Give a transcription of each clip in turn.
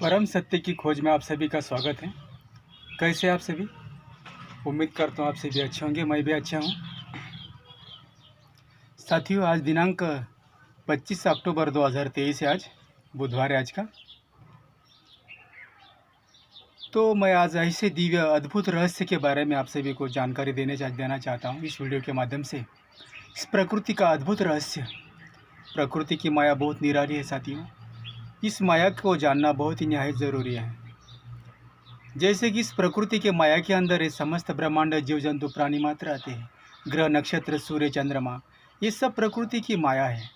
परम सत्य की खोज में आप सभी का स्वागत है। कैसे आप सभी? उम्मीद करता हूँ आप सभी अच्छे होंगे, मैं भी अच्छा हूँ। साथियों, आज दिनांक 25 अक्टूबर 2023 है। आज बुधवार है आज का। तो मैं आज ऐसे दिव्य अद्भुत रहस्य के बारे में आप सभी को जानकारी देना चाहता हूँ इस वीडियो के माध्यम से। इस प्रकृति का अद्भुत रहस्य, प्रकृति की माया बहुत निराली है साथियों। इस माया को जानना बहुत ही निहायत ज़रूरी है। जैसे कि इस प्रकृति के माया के अंदर ये समस्त ब्रह्मांड, जीव जंतु, प्राणी मात्र आते हैं। ग्रह, नक्षत्र, सूर्य, चंद्रमा, ये सब प्रकृति की माया है।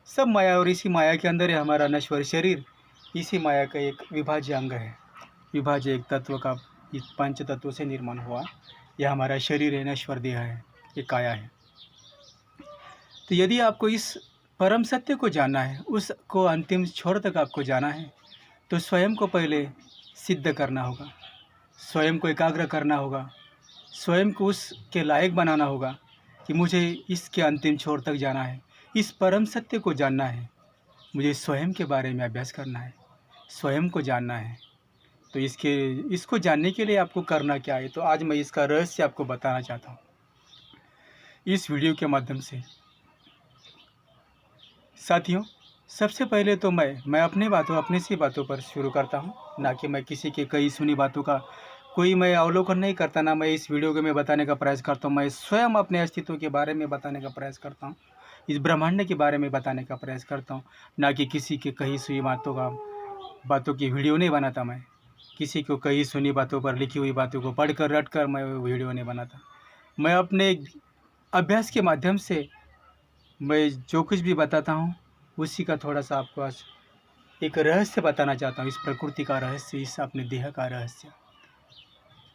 सब माया, और इसी माया के अंदर है हमारा नश्वर शरीर। इसी माया का एक विभाज्य अंग है। विभाज्य एक तत्व का, इस पंच तत्वों से निर्माण हुआ यह हमारा शरीर है, नश्वर देह है, ये काया है। तो यदि आपको इस परम सत्य को जानना है, उसको अंतिम छोर तक आपको जाना है, तो स्वयं को पहले सिद्ध करना होगा, स्वयं को एकाग्र करना होगा, स्वयं को उसके लायक बनाना होगा कि मुझे इसके अंतिम छोर तक जाना है, इस परम सत्य को जानना है, मुझे स्वयं के बारे में अभ्यास करना है, स्वयं को जानना है। तो इसको जानने के लिए आपको करना क्या है, तो आज मैं इसका रहस्य आपको बताना चाहता हूँ इस वीडियो के माध्यम से। साथियों, सबसे पहले तो मैं अपनी सी बातों पर शुरू करता हूँ, ना कि मैं किसी के कई सुनी बातों का मैं अवलोकन नहीं करता, ना मैं इस वीडियो को मैं बताने का प्रयास करता हूँ। मैं स्वयं अपने अस्तित्व के बारे में बताने का प्रयास करता हूँ, इस ब्रह्मांड के बारे में बताने का प्रयास करता हूँ, ना कि किसी के कही सुनी बातों की वीडियो नहीं बनाता। मैं किसी को कही सुनी बातों पर लिखी हुई बातों को पढ़कर रटकर मैं वीडियो नहीं बनाता। मैं अपने अभ्यास के माध्यम से मैं जो कुछ भी बताता हूँ उसी का थोड़ा सा आपको आज एक रहस्य बताना चाहता हूँ, इस प्रकृति का रहस्य, इस अपने देह का रहस्य।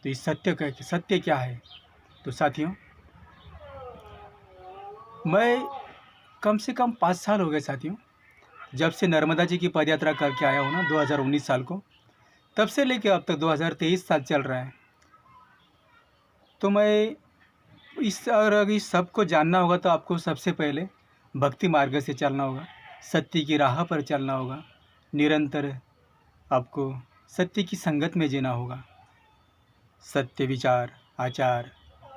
तो इस सत्य क्या है? तो साथियों, मैं कम से कम 5 साल हो गए साथियों, जब से नर्मदा जी की पदयात्रा करके आया हूँ ना 2019 साल को, तब से लेके अब तक 2023 साल चल रहा है। तो मैं अगर इस सब को जानना होगा तो आपको सबसे पहले भक्ति मार्ग से चलना होगा, सत्य की राह पर चलना होगा, निरंतर आपको सत्य की संगत में जीना होगा। सत्य विचार, आचार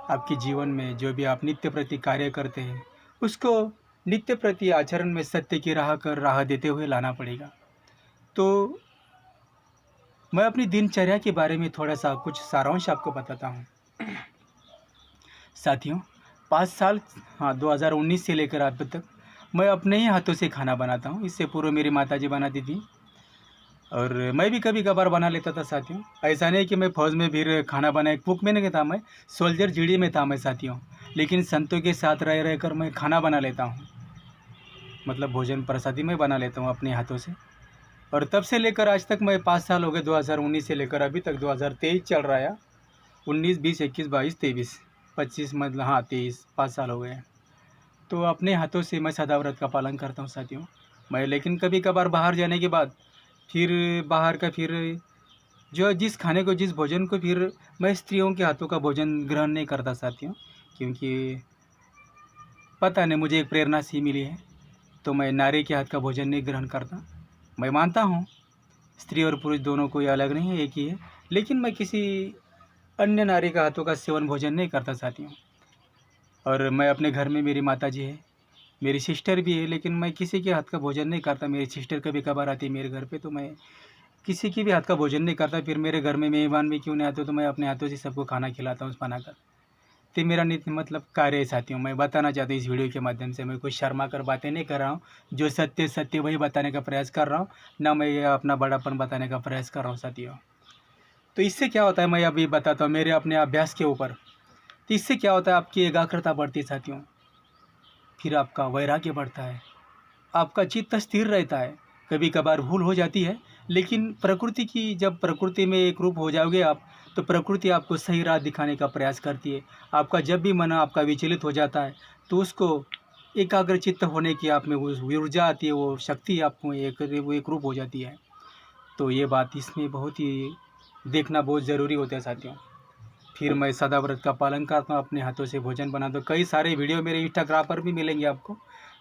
आपके जीवन में जो भी आप नित्य प्रति कार्य करते हैं उसको नित्य प्रति आचरण में सत्य की राह देते हुए लाना पड़ेगा। तो मैं अपनी दिनचर्या के बारे में थोड़ा सा कुछ सारांश आपको बताता हूँ साथियों। 5 साल, हाँ, 2019 से लेकर अब तक मैं अपने ही हाथों से खाना बनाता हूँ। इससे पूर्व मेरी माताजी बनाती थी और मैं भी कभी कभार बना लेता था साथियों। ऐसा नहीं कि मैं फौज में भी खाना बनाए, कुक में नहीं था, मैं सोल्जर जीडी में था मैं साथियों। लेकिन संतों के साथ रह कर मैं खाना बना लेता हूँ, मतलब भोजन प्रसादी में बना लेता हूँ अपने हाथों से। और तब से लेकर आज तक मैं 5 साल हो गए, 2019 से लेकर अभी तक 2023 चल रहा है। 19, 20, 21, 22, 23, 25, मतलब हाँ 23, 5 साल हो गए। तो अपने हाथों से मैं सदाव्रत का पालन करता हूँ साथियों मैं। लेकिन कभी कभार बाहर जाने के बाद फिर बाहर का जो जिस खाने को, जिस भोजन को फिर मैं स्त्रियों के हाथों का भोजन ग्रहण नहीं करता साथियों, क्योंकि पता नहीं मुझे एक प्रेरणा सी मिली है, तो मैं नारी के हाथ का भोजन नहीं ग्रहण करता। मैं मानता हूँ स्त्री और पुरुष दोनों कोई अलग नहीं है, एक ही है, लेकिन मैं किसी अन्य नारी का हाथों का सेवन भोजन नहीं करता साथियों। और मैं अपने घर में, मेरी माताजी है, मेरी सिस्टर भी है, लेकिन मैं किसी के हाथ का भोजन नहीं करता। मेरी सिस्टर कभी कभार आती है मेरे घर पे, तो मैं किसी की भी हाथ का भोजन नहीं करता। फिर मेरे घर में मेहमान भी क्यों नहीं आते तो मैं अपने हाथों से सबको खाना खिलाता हूँ बनाकर। तो मेरा नित्य मतलब कार्य है साथियों। मैं बताना चाहता हूँ इस वीडियो के माध्यम से, मैं कुछ शर्मा कर बातें नहीं कर रहा हूँ, जो सत्य वही बताने का प्रयास कर रहा हूँ, ना मैं ये अपना बड़ापन बताने का प्रयास कर रहा हूँ साथियों। तो इससे क्या होता है, मैं अभी बताता हूँ मेरे अपने अभ्यास के ऊपर। तो इससे क्या होता है, आपकी एकाग्रता बढ़ती है साथियों, फिर आपका वैराग्य बढ़ता है, आपका चित्त स्थिर रहता है। कभी कभार भूल हो जाती है, लेकिन जब प्रकृति में एक रूप हो जाओगे आप, तो प्रकृति आपको सही राह दिखाने का प्रयास करती है। आपका जब भी मन आपका विचलित हो जाता है, तो उसको एकाग्र चित्त होने की आप में वो ऊर्जा आती है, वो शक्ति आपको वो एक रूप हो जाती है। तो ये बात इसमें बहुत ही देखना बहुत ज़रूरी होता है साथियों। फिर मैं सदाव्रत का पालन करता हूँ, अपने हाथों से भोजन बनाता हूँ। कई सारे वीडियो मेरे इंस्टाग्राम पर भी मिलेंगे आपको।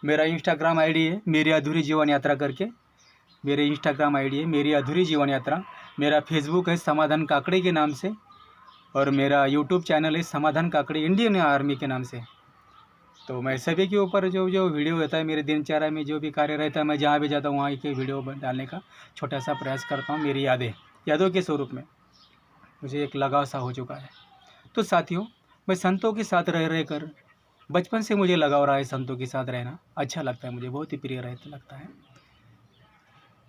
मेरा इंस्टाग्राम आईडी है मेरी अधूरी जीवन यात्रा करके, मेरे इंस्टाग्राम आईडी है मेरी अधूरी जीवन यात्रा, मेरा फेसबुक है समाधान काकड़े के नाम से, और मेरा यूट्यूब चैनल है समाधान काकड़े इंडियन आर्मी के नाम से। तो मैं सभी के ऊपर जो जो वीडियो रहता है, मेरे दिनचर्या में जो भी कार्य रहता है, मैं जहाँ भी जाता हूँ वहाँ के वीडियो डालने का छोटा सा प्रयास करता हूँ। मेरी यादों के स्वरूप में मुझे एक लगाव सा हो चुका है। तो साथियों, मैं संतों के साथ रह कर बचपन से मुझे लगाव रहा है। संतों के साथ रहना अच्छा लगता है, मुझे बहुत ही प्रिय लगता है।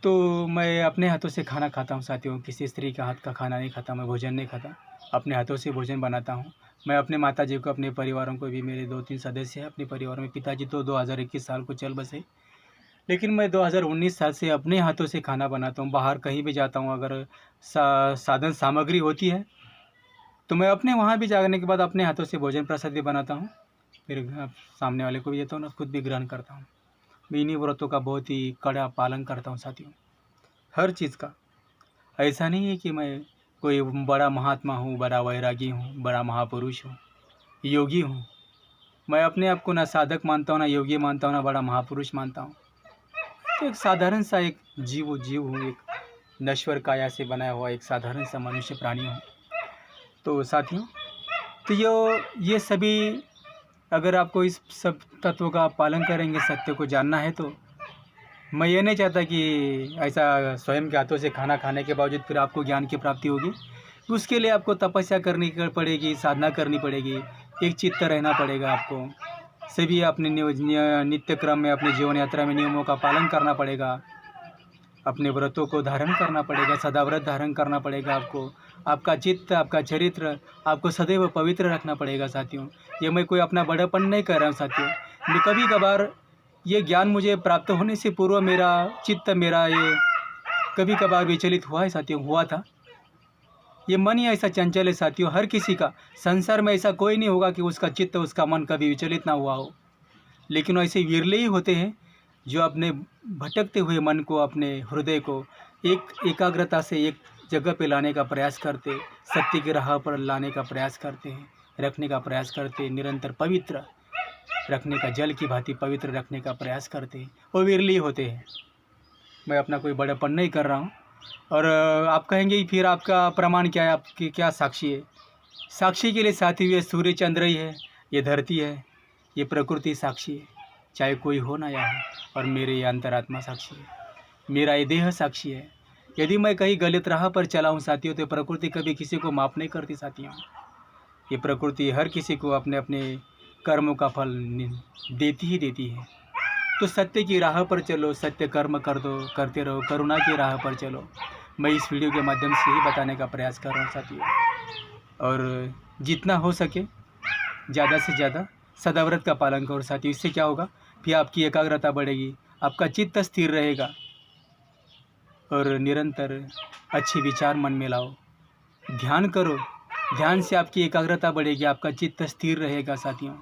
तो मैं अपने हाथों से खाना खाता हूँ साथियों, किसी स्त्री का हाथ का खाना नहीं खाता, मैं भोजन नहीं खाता, अपने हाथों से भोजन बनाता हूँ। मैं अपने माताजी को, अपने परिवारों को भी, मेरे 2-3 सदस्य हैं अपने परिवार में। पिताजी तो 2021 साल को चल बसे, लेकिन मैं 2019 साल से अपने हाथों से खाना बनाता हूँ। बाहर कहीं भी जाता हूँ, अगर साधन सामग्री होती है तो मैं अपने वहाँ भी जाने के बाद अपने हाथों से भोजन प्रसाद भी बनाता हूँ, फिर सामने वाले को भी देता हूँ, खुद भी ग्रहण करता हूँ। मैं इन्हीं व्रतों का बहुत ही कड़ा पालन करता हूँ साथियों, हर चीज़ का। ऐसा नहीं है कि मैं कोई बड़ा महात्मा हूँ, बड़ा वैरागी हूँ, बड़ा महापुरुष हूँ, योगी हूँ। मैं अपने आप को ना साधक मानता हूँ, ना योगी मानता हूँ, ना बड़ा महापुरुष मानता हूँ। तो एक साधारण सा एक जीव हूँ, एक नश्वर काया से बनाया हुआ एक साधारण सा मनुष्य प्राणी हूँ। तो साथियों, तो ये सभी, अगर आपको इस सब तत्वों का पालन करेंगे, सत्य को जानना है, तो मैं ये नहीं चाहता कि ऐसा स्वयं के हाथों से खाना खाने के बावजूद फिर आपको ज्ञान की प्राप्ति होगी। उसके लिए आपको तपस्या करनी पड़ेगी, साधना करनी पड़ेगी, एक चित्त रहना पड़ेगा आपको। सभी अपने नित्य क्रम में, अपने जीवन यात्रा में नियमों का पालन करना पड़ेगा, अपने व्रतों को धारण करना पड़ेगा, सदाव्रत धारण करना पड़ेगा आपको। आपका चित्त, आपका चरित्र आपको सदैव पवित्र रखना पड़ेगा साथियों। ये मैं कोई अपना बड़ापन नहीं कर रहा हूँ साथियों। मैं कभी कभार ये ज्ञान मुझे प्राप्त होने से पूर्व मेरा चित्त, मेरा ये कभी कभार विचलित हुआ है साथियों, हुआ था। ये मन ही ऐसा चंचल है साथियों, हर किसी का। संसार में ऐसा कोई नहीं होगा कि उसका चित्त, उसका मन कभी विचलित ना हुआ हो। लेकिन ऐसे विरले ही होते हैं जो अपने भटकते हुए मन को, अपने हृदय को एकाग्रता से एक जगह पे लाने का प्रयास करते, सत्य की राह पर लाने का प्रयास करते हैं, रखने का प्रयास करते हैं, निरंतर पवित्र रखने का, जल की भांति पवित्र रखने का प्रयास करते हैं। वो विरले होते हैं। मैं अपना कोई बड़ापन नहीं कर रहा हूँ। और आप कहेंगे फिर आपका प्रमाण क्या है, आपकी क्या साक्षी है? साक्षी के लिए साथी ये सूर्य चंद्र ही है, ये धरती है, ये प्रकृति साक्षी है, चाहे कोई हो ना या हो। और मेरे ये अंतरात्मा साक्षी है, मेरा ये देह साक्षी है। यदि मैं कहीं गलत राह पर चला हूँ साथियों, तो प्रकृति कभी किसी को माफ़ नहीं करती साथियों। ये प्रकृति हर किसी को अपने अपने कर्मों का फल देती ही देती है। तो सत्य की राह पर चलो, सत्य कर्म करते रहो, करुणा की राह पर चलो। मैं इस वीडियो के माध्यम से ही बताने का प्रयास कर रहा हूँ साथियों। और जितना हो सके ज़्यादा से ज़्यादा सदाव्रत का पालन करो साथियों। इससे क्या होगा, फिर आपकी एकाग्रता बढ़ेगी, आपका चित्त स्थिर रहेगा, और निरंतर अच्छे विचार मन में लाओ, ध्यान करो। ध्यान से आपकी एकाग्रता बढ़ेगी, आपका चित्त स्थिर रहेगा साथियों।